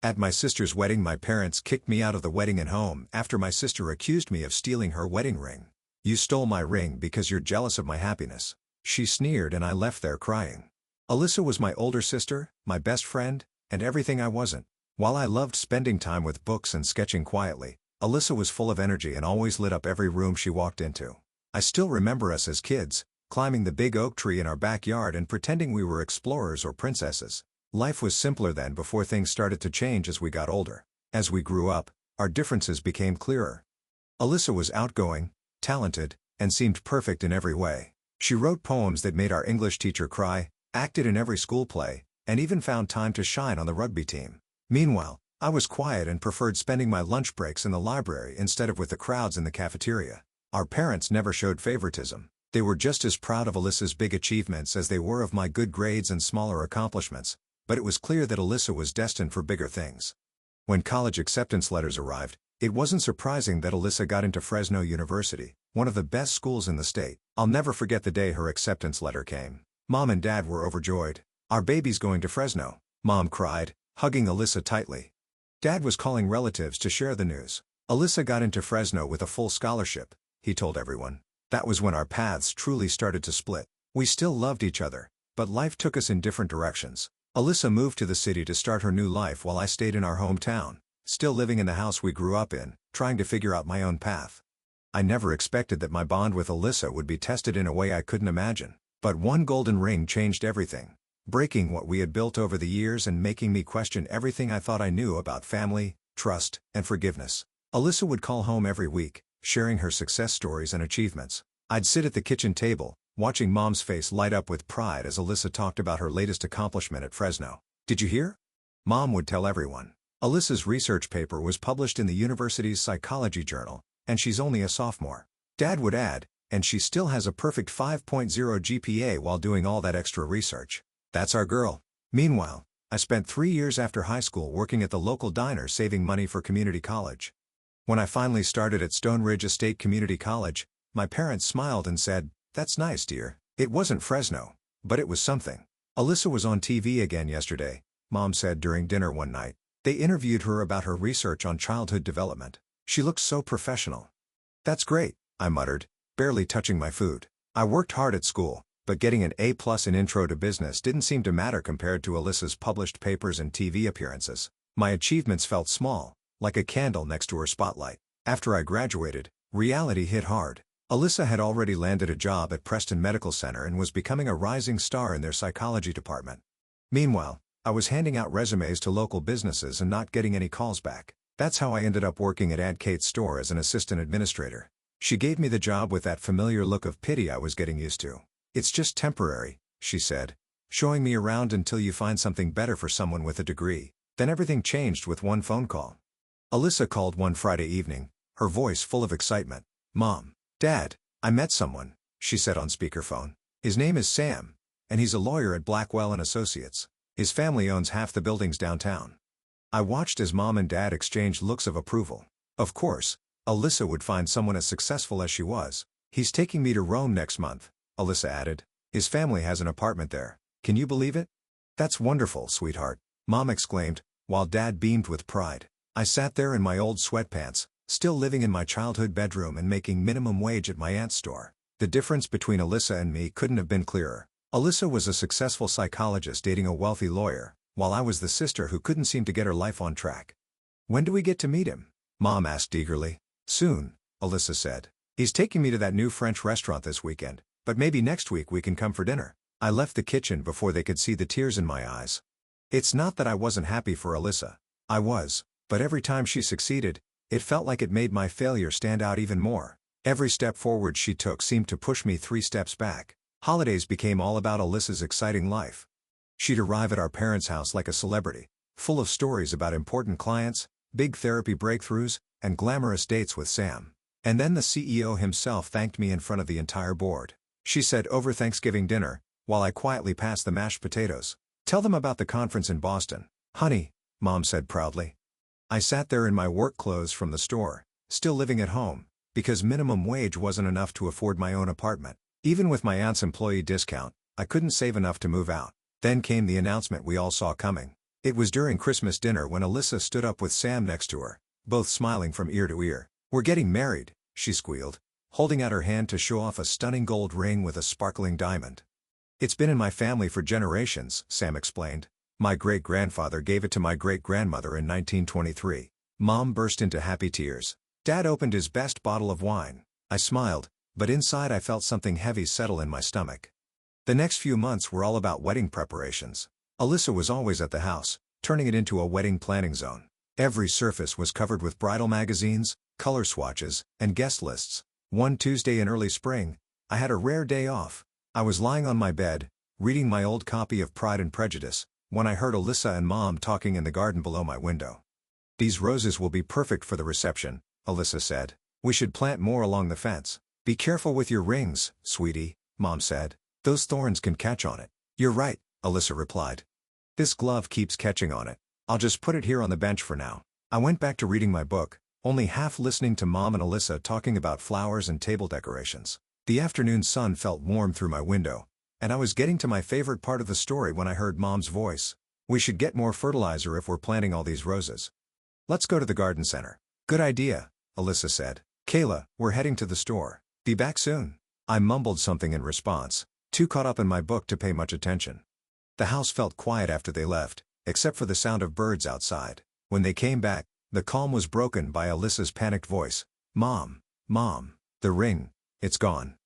At my sister's wedding, my parents kicked me out of the wedding and home after my sister accused me of stealing her wedding ring. "You stole my ring because you're jealous of my happiness," she sneered, and I left there crying. Alyssa was my older sister, my best friend, and everything I wasn't. While I loved spending time with books and sketching quietly, Alyssa was full of energy and always lit up every room she walked into. I still remember us as kids, climbing the big oak tree in our backyard and pretending we were explorers or princesses. Life was simpler then, before things started to change as we got older. As we grew up, our differences became clearer. Alyssa was outgoing, talented, and seemed perfect in every way. She wrote poems that made our English teacher cry, acted in every school play, and even found time to shine on the rugby team. Meanwhile, I was quiet and preferred spending my lunch breaks in the library instead of with the crowds in the cafeteria. Our parents never showed favoritism. They were just as proud of Alyssa's big achievements as they were of my good grades and smaller accomplishments, but it was clear that Alyssa was destined for bigger things. When college acceptance letters arrived, it wasn't surprising that Alyssa got into Fresno University, one of the best schools in the state. I'll never forget the day her acceptance letter came. Mom and Dad were overjoyed. "Our baby's going to Fresno," Mom cried, hugging Alyssa tightly. Dad was calling relatives to share the news. "Alyssa got into Fresno with a full scholarship," he told everyone. That was when our paths truly started to split. We still loved each other, but life took us in different directions. Alyssa moved to the city to start her new life while I stayed in our hometown, still living in the house we grew up in, trying to figure out my own path. I never expected that my bond with Alyssa would be tested in a way I couldn't imagine. But one golden ring changed everything, breaking what we had built over the years and making me question everything I thought I knew about family, trust, and forgiveness. Alyssa would call home every week, sharing her success stories and achievements. I'd sit at the kitchen table, watching Mom's face light up with pride as Alyssa talked about her latest accomplishment at Fresno. "Did you hear?" Mom would tell everyone. "Alyssa's research paper was published in the university's psychology journal, and she's only a sophomore." Dad would add, "And she still has a perfect 5.0 GPA while doing all that extra research. That's our girl." Meanwhile, I spent 3 years after high school working at the local diner saving money for community college. When I finally started at Stone Ridge Estate Community College, my parents smiled and said, "That's nice, dear." It wasn't Fresno, but it was something. "Alyssa was on TV again yesterday," Mom said during dinner one night. "They interviewed her about her research on childhood development. She looked so professional." "That's great," I muttered, barely touching my food. I worked hard at school, but getting an A+ in Intro to Business didn't seem to matter compared to Alyssa's published papers and TV appearances. My achievements felt small, like a candle next to her spotlight. After I graduated, reality hit hard. Alyssa had already landed a job at Preston Medical Center and was becoming a rising star in their psychology department. Meanwhile, I was handing out resumes to local businesses and not getting any calls back. That's how I ended up working at Aunt Kate's store as an assistant administrator. She gave me the job with that familiar look of pity I was getting used to. "It's just temporary," she said, "showing me around until you find something better for someone with a degree." Then everything changed with one phone call. Alyssa called one Friday evening, her voice full of excitement. "Mom, Dad, I met someone," she said on speakerphone. "His name is Sam, and he's a lawyer at Blackwell & Associates. His family owns half the buildings downtown." I watched as Mom and Dad exchanged looks of approval. Of course, Alyssa would find someone as successful as she was. "He's taking me to Rome next month," Alyssa added. "His family has an apartment there. Can you believe it?" "That's wonderful, sweetheart," Mom exclaimed, while Dad beamed with pride. I sat there in my old sweatpants, still living in my childhood bedroom and making minimum wage at my aunt's store. The difference between Alyssa and me couldn't have been clearer. Alyssa was a successful psychologist dating a wealthy lawyer, while I was the sister who couldn't seem to get her life on track. "When do we get to meet him?" Mom asked eagerly. "Soon," Alyssa said. "He's taking me to that new French restaurant this weekend, but maybe next week we can come for dinner." I left the kitchen before they could see the tears in my eyes. It's not that I wasn't happy for Alyssa. I was, but every time she succeeded, it felt like it made my failure stand out even more. Every step forward she took seemed to push me 3 steps back. Holidays became all about Alyssa's exciting life. She'd arrive at our parents' house like a celebrity, full of stories about important clients, big therapy breakthroughs, and glamorous dates with Sam. And then the CEO himself thanked me in front of the entire board. She said over Thanksgiving dinner, while I quietly passed the mashed potatoes, "Tell them about the conference in Boston, honey," Mom said proudly. I sat there in my work clothes from the store, still living at home, because minimum wage wasn't enough to afford my own apartment. Even with my aunt's employee discount, I couldn't save enough to move out. Then came the announcement we all saw coming. It was during Christmas dinner when Alyssa stood up with Sam next to her, both smiling from ear to ear. "We're getting married," she squealed, holding out her hand to show off a stunning gold ring with a sparkling diamond. "It's been in my family for generations," Sam explained. "My great-grandfather gave it to my great-grandmother in 1923. Mom burst into happy tears. Dad opened his best bottle of wine. I smiled, but inside I felt something heavy settle in my stomach. The next few months were all about wedding preparations. Alyssa was always at the house, turning it into a wedding planning zone. Every surface was covered with bridal magazines, color swatches, and guest lists. One Tuesday in early spring, I had a rare day off. I was lying on my bed, reading my old copy of Pride and Prejudice, when I heard Alyssa and Mom talking in the garden below my window. "These roses will be perfect for the reception," Alyssa said. "We should plant more along the fence." "Be careful with your rings, sweetie," Mom said. "Those thorns can catch on it." "You're right," Alyssa replied. "This glove keeps catching on it. I'll just put it here on the bench for now." I went back to reading my book, only half listening to Mom and Alyssa talking about flowers and table decorations. The afternoon sun felt warm through my window, and I was getting to my favorite part of the story when I heard Mom's voice. "We should get more fertilizer if we're planting all these roses. Let's go to the garden center." "Good idea," Alyssa said. "Kayla, we're heading to the store. Be back soon." I mumbled something in response, too caught up in my book to pay much attention. The house felt quiet after they left, except for the sound of birds outside. When they came back, the calm was broken by Alyssa's panicked voice. "Mom, the ring, it's gone."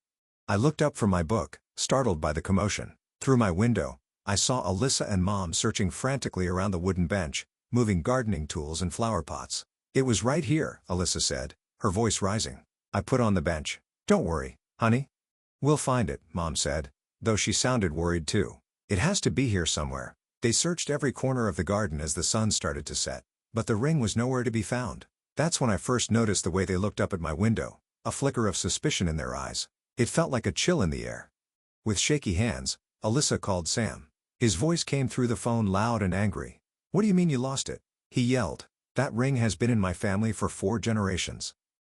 I looked up from my book, startled by the commotion. Through my window, I saw Alyssa and Mom searching frantically around the wooden bench, moving gardening tools and flower pots. "It was right here," Alyssa said, her voice rising. I put on the bench. "Don't worry, honey. We'll find it," Mom said, though she sounded worried too. "It has to be here somewhere." They searched every corner of the garden as the sun started to set, but the ring was nowhere to be found. That's when I first noticed the way they looked up at my window, a flicker of suspicion in their eyes. It felt like a chill in the air. With shaky hands, Alyssa called Sam. His voice came through the phone loud and angry. "What do you mean you lost it?" he yelled. "That ring has been in my family for 4 generations.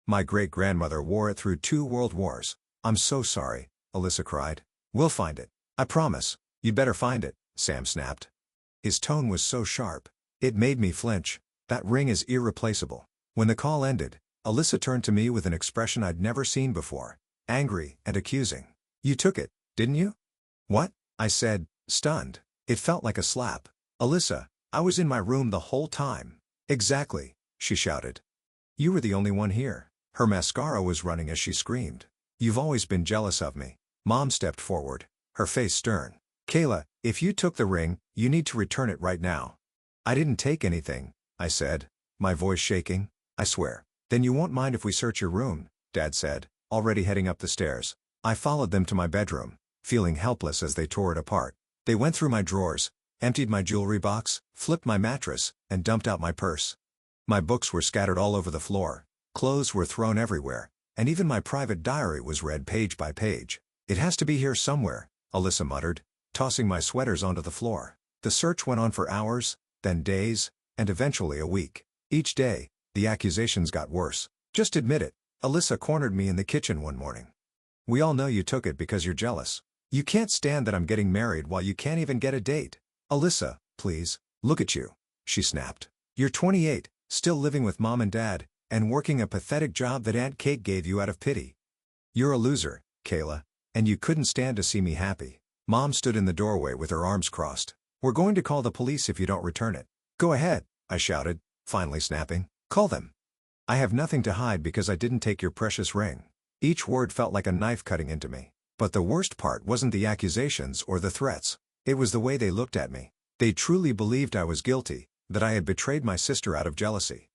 My great-grandmother wore it through 2 world wars. "I'm so sorry," Alyssa cried. "We'll find it. I promise." "You'd better find it," Sam snapped. His tone was so sharp. It made me flinch. "That ring is irreplaceable." When the call ended, Alyssa turned to me with an expression I'd never seen before, angry and accusing. "You took it, didn't you?" "What?" I said, stunned. It felt like a slap. "Alyssa, I was in my room the whole time." "Exactly," she shouted. "You were the only one here." Her mascara was running as she screamed. "You've always been jealous of me." Mom stepped forward, her face stern. "Kayla, if you took the ring, you need to return it right now." "I didn't take anything," I said, my voice shaking. "I swear." "Then you won't mind if we search your room," Dad said, already heading up the stairs. I followed them to my bedroom, feeling helpless as they tore it apart. They went through my drawers, emptied my jewelry box, flipped my mattress, and dumped out my purse. My books were scattered all over the floor, clothes were thrown everywhere, and even my private diary was read page by page. "It has to be here somewhere," Alyssa muttered, tossing my sweaters onto the floor. The search went on for hours, then days, and eventually a week. Each day, the accusations got worse. "Just admit it." Alyssa cornered me in the kitchen one morning. "We all know you took it because you're jealous. You can't stand that I'm getting married while you can't even get a date." "Alyssa, please, look at you," she snapped. "You're 28, still living with Mom and Dad, and working a pathetic job that Aunt Kate gave you out of pity. You're a loser, Kayla, and you couldn't stand to see me happy." Mom stood in the doorway with her arms crossed. "We're going to call the police if you don't return it." "Go ahead," I shouted, finally snapping. "Call them. I have nothing to hide because I didn't take your precious ring." Each word felt like a knife cutting into me. But the worst part wasn't the accusations or the threats. It was the way they looked at me. They truly believed I was guilty, that I had betrayed my sister out of jealousy.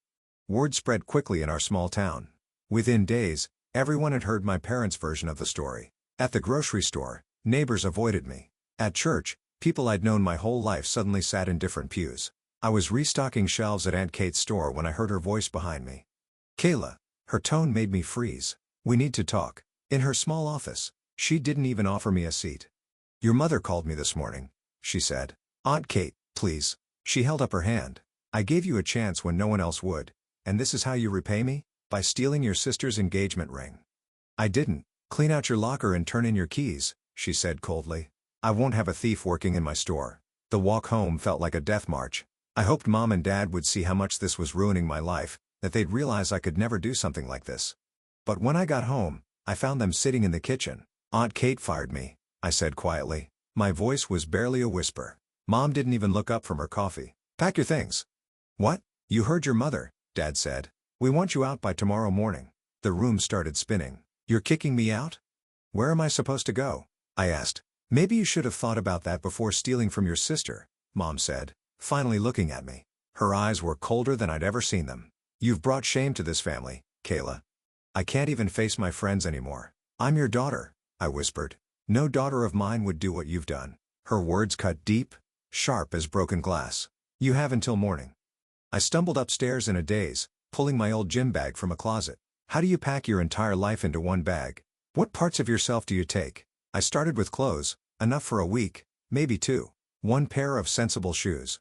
Word spread quickly in our small town. Within days, everyone had heard my parents' version of the story. At the grocery store, neighbors avoided me. At church, people I'd known my whole life suddenly sat in different pews. I was restocking shelves at Aunt Kate's store when I heard her voice behind me. "Kayla." Her tone made me freeze. "We need to talk." In her small office, she didn't even offer me a seat. "Your mother called me this morning," she said. "Aunt Kate, please." She held up her hand. "I gave you a chance when no one else would, and this is how you repay me? By stealing your sister's engagement ring." "I didn't." "Clean out your locker and turn in your keys," she said coldly. "I won't have a thief working in my store." The walk home felt like a death march. I hoped Mom and Dad would see how much this was ruining my life, that they'd realize I could never do something like this. But when I got home, I found them sitting in the kitchen. "Aunt Kate fired me," I said quietly. My voice was barely a whisper. Mom didn't even look up from her coffee. "Pack your things." "What? You heard your mother," Dad said. "We want you out by tomorrow morning." The room started spinning. "You're kicking me out? Where am I supposed to go?" I asked. "Maybe you should have thought about that before stealing from your sister," Mom said, finally looking at me. Her eyes were colder than I'd ever seen them. "You've brought shame to this family, Kayla. I can't even face my friends anymore." "I'm your daughter," I whispered. "No daughter of mine would do what you've done." Her words cut deep, sharp as broken glass. "You have until morning." I stumbled upstairs in a daze, pulling my old gym bag from a closet. How do you pack your entire life into one bag? What parts of yourself do you take? I started with clothes, enough for a week, maybe two. One pair of sensible shoes.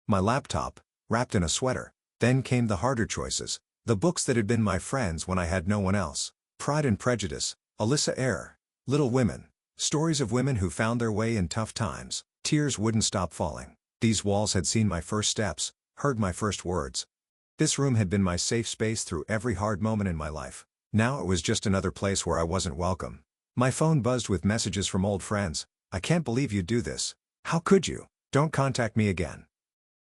My laptop, wrapped in a sweater. Then came the harder choices, the books that had been my friends when I had no one else. Pride and Prejudice, Alyssa Eyre, Little Women, stories of women who found their way in tough times. Tears wouldn't stop falling. These walls had seen my first steps, heard my first words. This room had been my safe space through every hard moment in my life. Now it was just another place where I wasn't welcome. My phone buzzed with messages from old friends. "I can't believe you'd do this. How could you? Don't contact me again."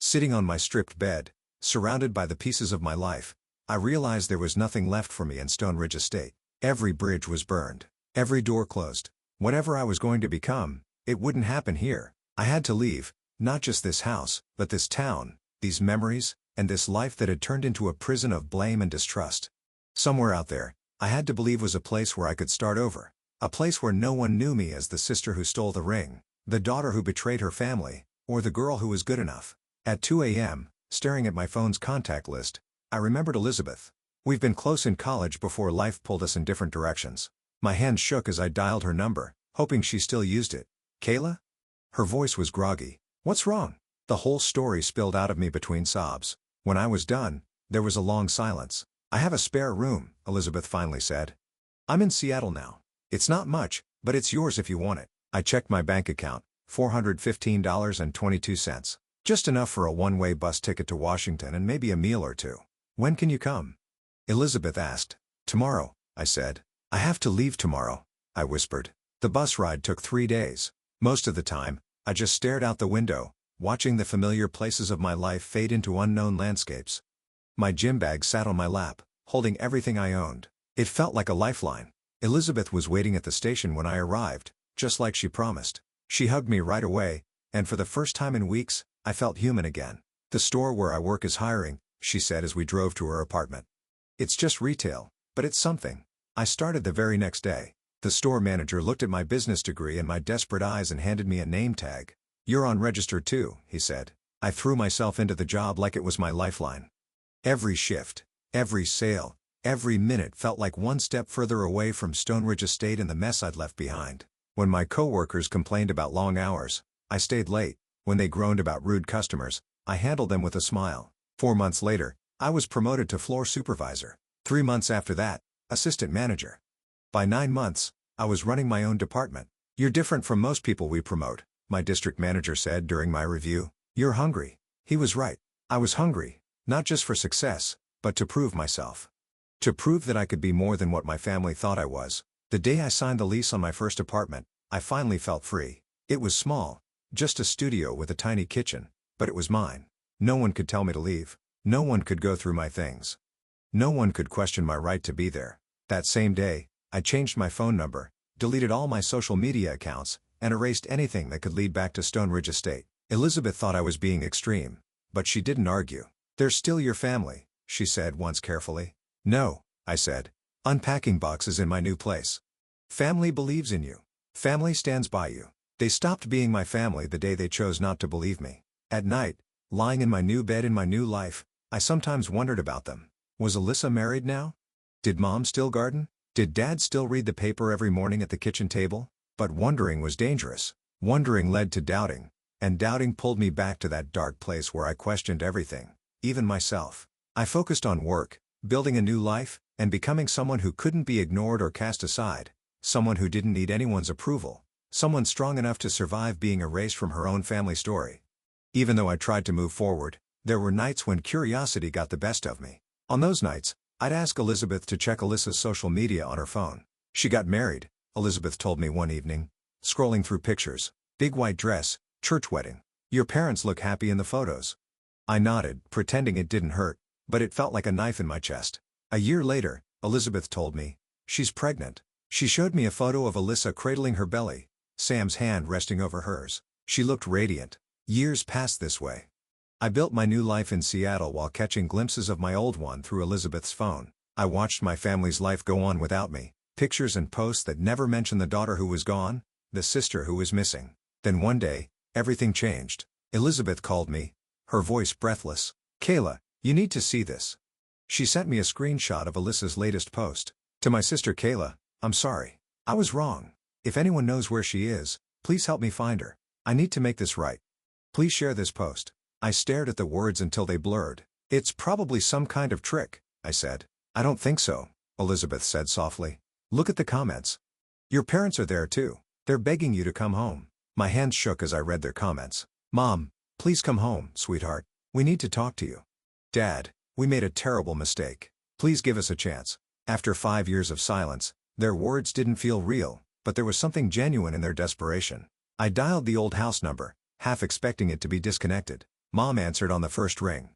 Sitting on my stripped bed, surrounded by the pieces of my life, I realized there was nothing left for me in Stone Ridge Estate. Every bridge was burned. Every door closed. Whatever I was going to become, it wouldn't happen here. I had to leave, not just this house, but this town, these memories, and this life that had turned into a prison of blame and distrust. Somewhere out there, I had to believe was a place where I could start over. A place where no one knew me as the sister who stole the ring, the daughter who betrayed her family, or the girl who was good enough. At 2 a.m., staring at my phone's contact list, I remembered Elizabeth. We've been close in college before life pulled us in different directions. My hand shook as I dialed her number, hoping she still used it. "Kayla?" Her voice was groggy. "What's wrong?" The whole story spilled out of me between sobs. When I was done, there was a long silence. "I have a spare room," Elizabeth finally said. "I'm in Seattle now. It's not much, but it's yours if you want it." I checked my bank account, $415.22. Just enough for a one-way bus ticket to Washington and maybe a meal or two. "When can you come?" Elizabeth asked. "Tomorrow," I said. "I have to leave tomorrow," I whispered. The bus ride took 3 days. Most of the time, I just stared out the window, watching the familiar places of my life fade into unknown landscapes. My gym bag sat on my lap, holding everything I owned. It felt like a lifeline. Elizabeth was waiting at the station when I arrived, just like she promised. She hugged me right away, and for the first time in weeks, I felt human again. "The store where I work is hiring," she said as we drove to her apartment. "It's just retail, but it's something." I started the very next day. The store manager looked at my business degree and my desperate eyes and handed me a name tag. "You're on register too," he said. I threw myself into the job like it was my lifeline. Every shift, every sale, every minute felt like one step further away from Stone Ridge Estate and the mess I'd left behind. When my coworkers complained about long hours, I stayed late. When they groaned about rude customers, I handled them with a smile. 4 months later, I was promoted to floor supervisor. 3 months after that, assistant manager. By 9 months, I was running my own department. "You're different from most people we promote," my district manager said during my review. "You're hungry." He was right. I was hungry, not just for success, but to prove myself. To prove that I could be more than what my family thought I was. The day I signed the lease on my first apartment, I finally felt free. It was small, just a studio with a tiny kitchen, but it was mine. No one could tell me to leave. No one could go through my things. No one could question my right to be there. That same day, I changed my phone number, deleted all my social media accounts, and erased anything that could lead back to Stone Ridge Estate. Elizabeth thought I was being extreme, but she didn't argue. "They're still your family," she said once carefully. "No," I said. "Unpacking boxes in my new place." Family believes in you. Family stands by you. They stopped being my family the day they chose not to believe me. At night, lying in my new bed in my new life, I sometimes wondered about them. Was Alyssa married now? Did Mom still garden? Did Dad still read the paper every morning at the kitchen table? But wondering was dangerous. Wondering led to doubting, and doubting pulled me back to that dark place where I questioned everything, even myself. I focused on work, building a new life, and becoming someone who couldn't be ignored or cast aside. Someone who didn't need anyone's approval. Someone strong enough to survive being erased from her own family story. Even though I tried to move forward, There were nights when curiosity got the best of me. On those nights, I'd ask Elizabeth to check Alyssa's social media on her phone. She got married, Elizabeth told me one evening. Scrolling through pictures. Big white dress, church wedding. Your parents look happy in the photos. I nodded, pretending it didn't hurt, but it felt like a knife in my chest. A year later, Elizabeth told me, she's pregnant. She showed me a photo of Alyssa cradling her belly, Sam's hand resting over hers. She looked radiant. Years passed this way. I built my new life in Seattle while catching glimpses of my old one through Elizabeth's phone. I watched my family's life go on without me. Pictures and posts that never mentioned the daughter who was gone, the sister who was missing. Then one day, everything changed. Elizabeth called me, her voice breathless. Kayla, you need to see this. She sent me a screenshot of Alyssa's latest post. To my sister Kayla, I'm sorry. I was wrong. If anyone knows where she is, please help me find her. I need to make this right. Please share this post. I stared at the words until they blurred. It's probably some kind of trick, I said. I don't think so, Elizabeth said softly. Look at the comments. Your parents are there too. They're begging you to come home. My hands shook as I read their comments. Mom, please come home, sweetheart. We need to talk to you. Dad, we made a terrible mistake. Please give us a chance. After 5 years of silence, their words didn't feel real, but there was something genuine in their desperation. I dialed the old house number, half expecting it to be disconnected. Mom answered on the first ring.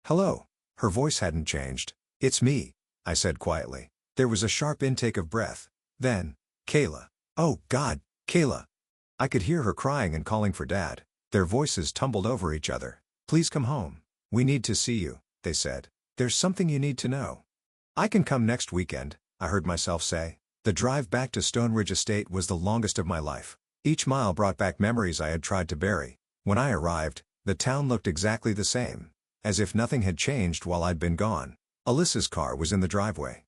Hello. Her voice hadn't changed. It's me, I said quietly. There was a sharp intake of breath. Then, Kayla. Oh, God, Kayla. I could hear her crying and calling for Dad. Their voices tumbled over each other. Please come home. We need to see you, they said. There's something you need to know. I can come next weekend, I heard myself say. The drive back to Stone Ridge Estate was the longest of my life. Each mile brought back memories I had tried to bury. When I arrived, the town looked exactly the same, as if nothing had changed while I'd been gone. Alyssa's car was in the driveway.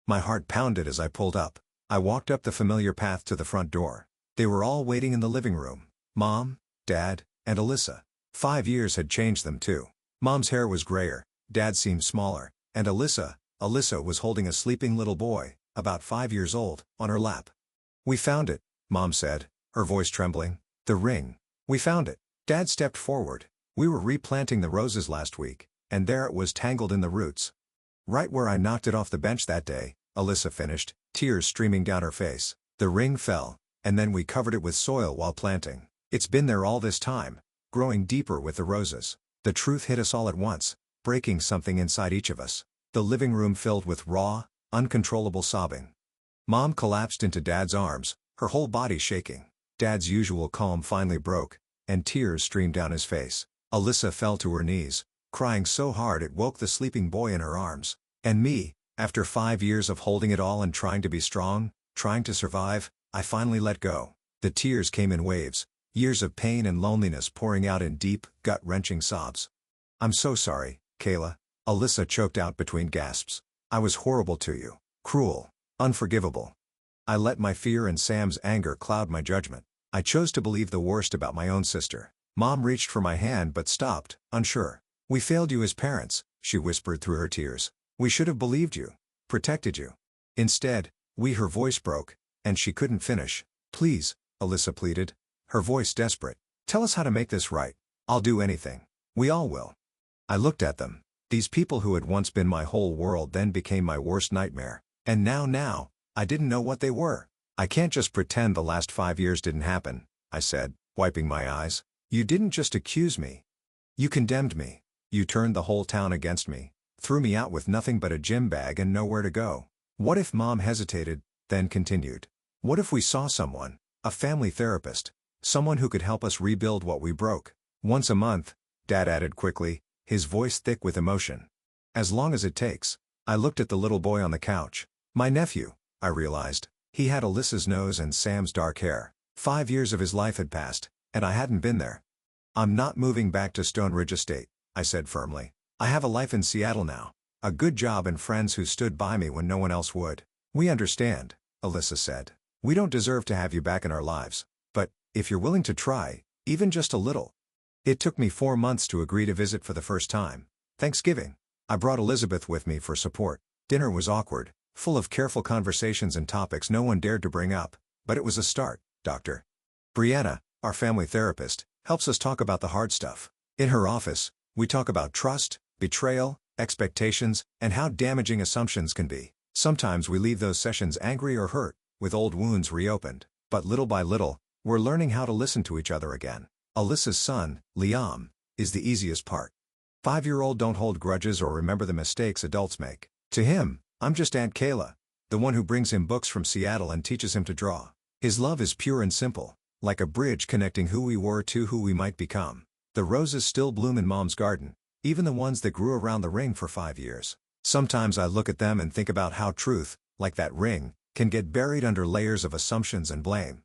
My heart pounded as I pulled up. I walked up the familiar path to the front door. They were all waiting in the living room. Mom, Dad, and Alyssa. 5 years had changed them too. Mom's hair was grayer, Dad seemed smaller, and Alyssa was holding a sleeping little boy, about 5 years old, on her lap. We found it, Mom said, her voice trembling. The ring. We found it. Dad stepped forward. We were replanting the roses last week, and there it was tangled in the roots. Right where I knocked it off the bench that day, Alyssa finished, tears streaming down her face. The ring fell, and then we covered it with soil while planting. It's been there all this time, growing deeper with the roses. The truth hit us all at once, breaking something inside each of us. The living room filled with raw, uncontrollable sobbing. Mom collapsed into Dad's arms, her whole body shaking. Dad's usual calm finally broke, and tears streamed down his face. Alyssa fell to her knees, crying so hard it woke the sleeping boy in her arms. And me, after 5 years of holding it all and trying to be strong, trying to survive, I finally let go. The tears came in waves, years of pain and loneliness pouring out in deep, gut-wrenching sobs. I'm so sorry, Kayla, Alyssa choked out between gasps. I was horrible to you, cruel, unforgivable. I let my fear and Sam's anger cloud my judgment. I chose to believe the worst about my own sister. Mom reached for my hand but stopped, unsure. We failed you as parents, she whispered through her tears. We should have believed you, protected you. Instead, her voice broke, and she couldn't finish. Please, Alyssa pleaded, her voice desperate. Tell us how to make this right. I'll do anything. We all will. I looked at them. These people who had once been my whole world then became my worst nightmare. And now, I didn't know what they were. I can't just pretend the last 5 years didn't happen, I said, wiping my eyes. You didn't just accuse me. You condemned me. You turned the whole town against me, threw me out with nothing but a gym bag and nowhere to go. What if? Mom hesitated, then continued. What if we saw someone, a family therapist, someone who could help us rebuild what we broke? Once a month, Dad added quickly, his voice thick with emotion. As long as it takes. I looked at the little boy on the couch. My nephew, I realized. He had Alyssa's nose and Sam's dark hair. 5 years of his life had passed, and I hadn't been there. I'm not moving back to Stone Ridge Estate, I said firmly. I have a life in Seattle now. A good job and friends who stood by me when no one else would. We understand, Alyssa said. We don't deserve to have you back in our lives. But, if you're willing to try, even just a little. It took me 4 months to agree to visit for the first time. Thanksgiving. I brought Elizabeth with me for support. Dinner was awkward, full of careful conversations and topics no one dared to bring up. But it was a start. Dr. Brianna, our family therapist, helps us talk about the hard stuff. In her office, We talk about trust, betrayal, expectations, and how damaging assumptions can be. Sometimes we leave those sessions angry or hurt, with old wounds reopened. But little by little, we're learning how to listen to each other again. Alyssa's son, Liam, is the easiest part. 5-year-old don't hold grudges or remember the mistakes adults make. To him, I'm just Aunt Kayla, the one who brings him books from Seattle and teaches him to draw. His love is pure and simple, like a bridge connecting who we were to who we might become. The roses still bloom in Mom's garden, even the ones that grew around the ring for 5 years. Sometimes I look at them and think about how truth, like that ring, can get buried under layers of assumptions and blame.